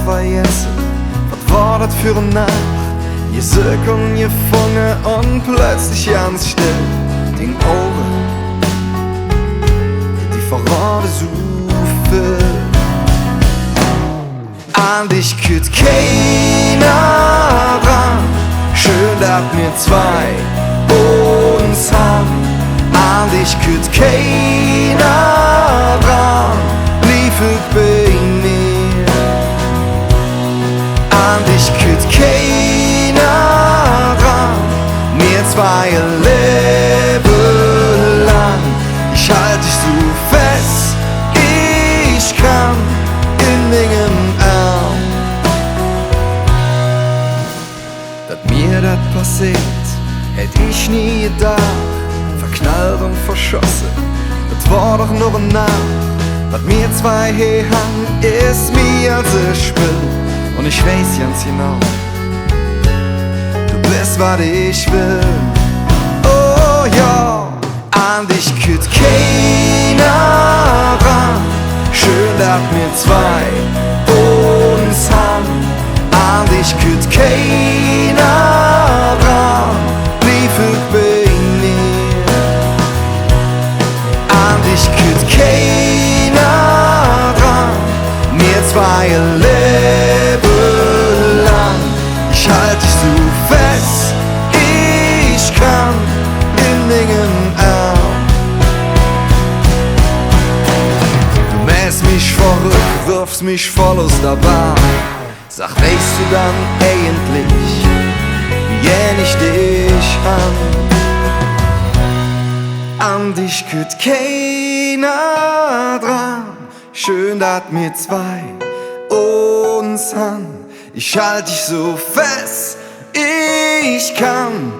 vergessen, was war das für eine Nacht? Je Sökeln gefangen und plötzlich ganz still. Den Augen, die verraten so viel. An dich kütt keiner dran. Schön, dass wir zwei uns haben. An dich kütt keiner dran. Lief ich bei mir. An dich kütt keiner dran. Wir zwei leben lang. Ich halt dich so fest, ich kann in meinem Arm. Dass mir das passiert, hätt ich nie gedacht. Verknallt und verschossen, das war doch nur ein Nacht. Was mir zwei hier haben, ist mir als ich spiel. Und ich weiß ganz genau, du bist, was ich will. Oh ja, an dich kütt keiner dran. Schön, dass wir zwei uns haben. An dich kütt keiner dran. Lief ich bei mir. An dich kütt keiner dran. Wir zwei leben lang. Ich halt dich so fest, ich kann in meinem Arm. Du mähst mich verrückt, wirfst mich voll aus der Bahn. Sag, weißt du dann eigentlich, wie gern ich dich an dich kütt keiner dran. Schön, dass wir zwei uns han. Ich halt dich so fest, ich kann